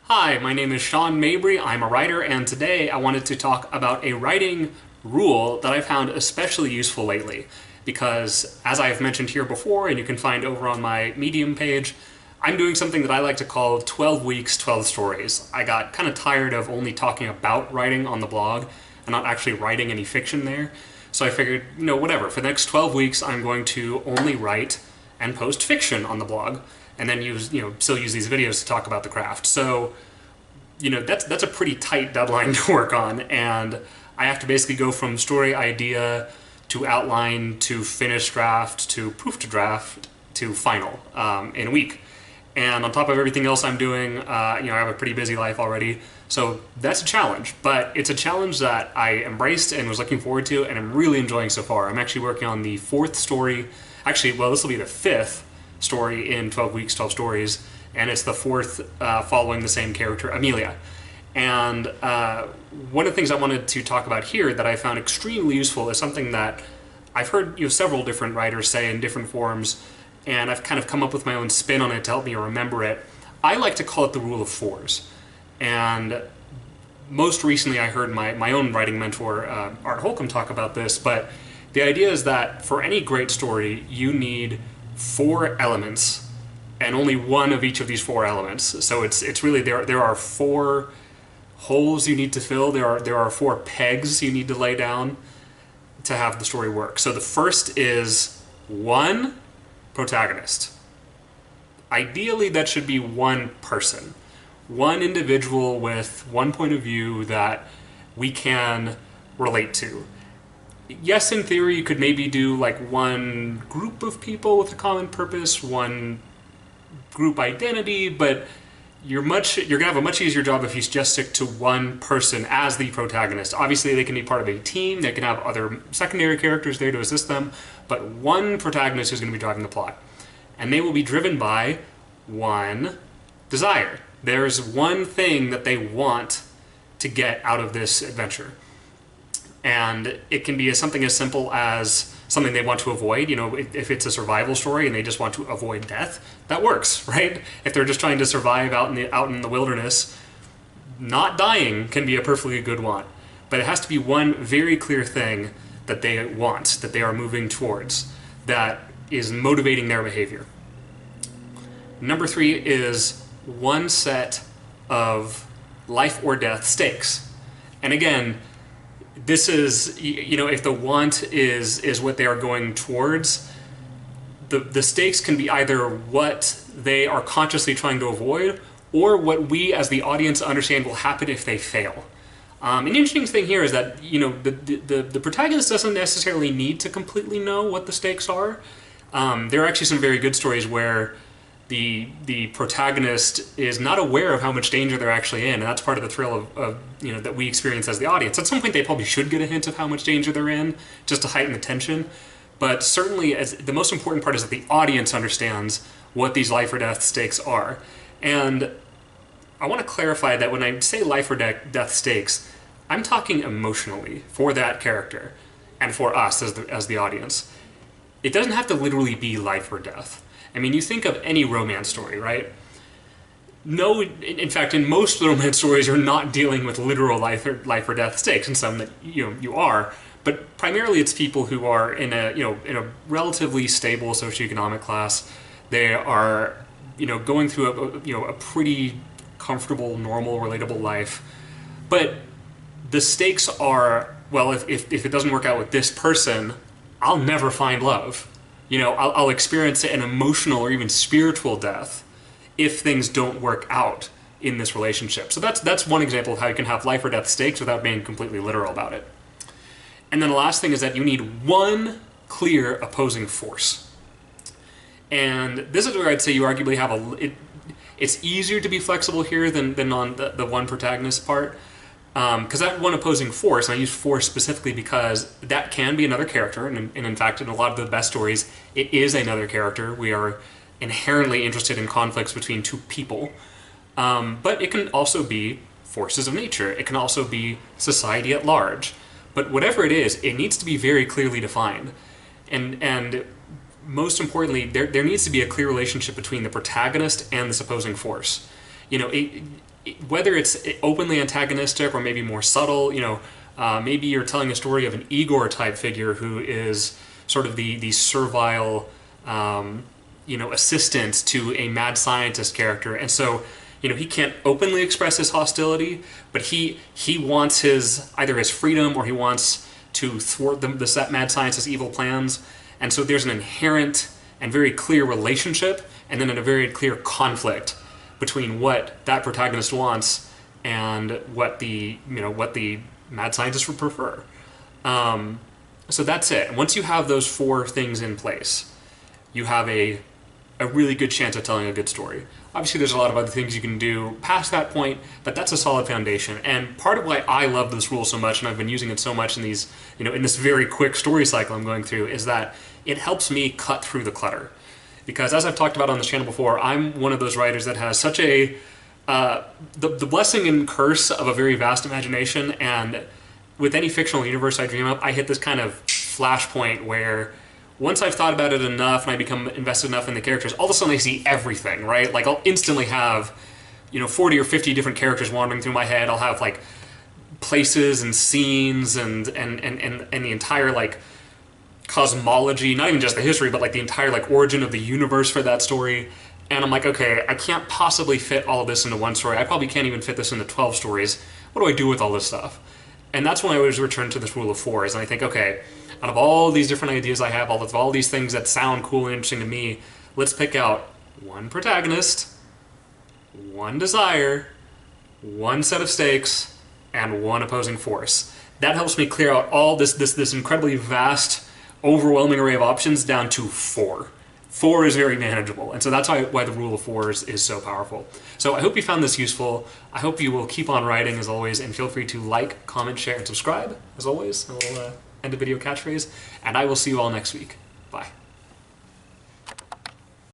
Hi, my name is Sean Mabry. I'm a writer, and today I wanted to talk about a writing rule that I found especially useful lately. Because, as I have mentioned here before, and you can find over on my Medium page, I'm doing something that I like to call 12 weeks, 12 stories. I got kind of tired of only talking about writing on the blog and not actually writing any fiction there. So I figured, whatever, for the next 12 weeks I'm going to only write and post fiction on the blog, and then still use these videos to talk about the craft. So, that's a pretty tight deadline to work on, and I have to basically go from story idea to outline to finished draft to proof to draft to final in a week. And on top of everything else I'm doing, I have a pretty busy life already, so that's a challenge. But it's a challenge that I embraced and was looking forward to, and I'm really enjoying so far. I'm actually working on the fourth story. Actually, well, this will be the fifth story in 12 weeks, 12 stories, and it's the fourth following the same character, Amelia. And one of the things I wanted to talk about here that I found extremely useful is something that I've heard several different writers say in different forms, and I've kind of come up with my own spin on it to help me remember it. I like to call it the rule of fours. And most recently I heard my own writing mentor, Art Holcomb, talk about this, but the idea is that for any great story, you need 4 elements, and only one of each of these 4 elements. So it's really, there are 4 holes you need to fill, there are 4 pegs you need to lay down to have the story work. So the first is 1 protagonist. Ideally, that should be 1 person, 1 individual with 1 point of view that we can relate to. Yes, in theory, you could maybe do like 1 group of people with a common purpose, 1 group identity, but you're gonna have a much easier job if you just stick to 1 person as the protagonist. Obviously, they can be part of a team, they can have other secondary characters there to assist them, but 1 protagonist is gonna be driving the plot. And they will be driven by 1 desire. There's 1 thing that they want to get out of this adventure. And it can be something as simple as something they want to avoid. If it's a survival story and they just want to avoid death, that works, right? If they're just trying to survive out in the wilderness, not dying can be a perfectly good want. But it has to be 1 very clear thing that they want, that they are moving towards, that is motivating their behavior. Number 3 is 1 set of life or death stakes. And again, this is, if the want is what they are going towards, the stakes can be either what they are consciously trying to avoid or what we as the audience understand will happen if they fail. An interesting thing here is that, the protagonist doesn't necessarily need to completely know what the stakes are. There are actually some very good stories where the protagonist is not aware of how much danger they're actually in, and that's part of the thrill of that we experience as the audience. At some point they probably should get a hint of how much danger they're in, just to heighten the tension, but certainly the most important part is that the audience understands what these life or death stakes are. And I want to clarify that when I say life or death stakes, I'm talking emotionally for that character and for us as the audience. It doesn't have to literally be life or death. I mean, you think of any romance story, right? No, in fact, in most romance stories, you're not dealing with literal life or death stakes. In some that you are, but primarily it's people who are in a relatively stable socioeconomic class. They are going through a pretty comfortable, normal, relatable life, but the stakes are, well, if it doesn't work out with this person, I'll never find love. I'll experience an emotional or even spiritual death if things don't work out in this relationship. So that's one example of how you can have life or death stakes without being completely literal about it. And then the last thing is that you need 1 clear opposing force. And this is where I'd say you arguably have it's easier to be flexible here than on the 1 protagonist part. Because that 1 opposing force, and I use force specifically because that can be another character, and in fact, in a lot of the best stories, it is another character. We are inherently interested in conflicts between 2 people. But it can also be forces of nature. It can also be society at large. But whatever it is, it needs to be very clearly defined. And most importantly, there needs to be a clear relationship between the protagonist and this opposing force. you know, whether it's openly antagonistic or maybe more subtle, you know, maybe you're telling a story of an Igor type figure who is sort of the servile, you know, assistant to a mad scientist character, and so, you know, he can't openly express his hostility, but he wants either his freedom or he wants to thwart the mad scientist's evil plans, and so there's an inherent and very clear relationship, and then a very clear conflict between what that protagonist wants and what the mad scientist would prefer. So that's it. And once you have those four things in place, you have a really good chance of telling a good story. Obviously, there's a lot of other things you can do past that point, but that's a solid foundation. And part of why I love this rule so much, and I've been using it so much in these, you know, in this very quick story cycle I'm going through, is that it helps me cut through the clutter. Because as I've talked about on this channel before, I'm one of those writers that has such a the blessing and curse of a very vast imagination, and with any fictional universe I dream up, I hit this kind of flashpoint where once I've thought about it enough and I become invested enough in the characters, all of a sudden I see everything, right? Like I'll instantly have, you know, 40 or 50 different characters wandering through my head. I'll have like places and scenes and the entire like cosmology, not even just the history, but like the entire like origin of the universe for that story. And I'm like, okay, I can't possibly fit all of this into one story. I probably can't even fit this into 12 stories. What do I do with all this stuff? And that's when I always return to this rule of fours, and I think, okay, out of all these different ideas I have, all these things that sound cool and interesting to me, let's pick out one protagonist, one desire, one set of stakes, and one opposing force. That helps me clear out all this incredibly vast, overwhelming array of options down to four. Four is very manageable, and so that's why the rule of fours is so powerful. So I hope you found this useful. I hope you will keep on writing as always, and feel free to like, comment, share, and subscribe as always. A little end of video catchphrase, and I will see you all next week.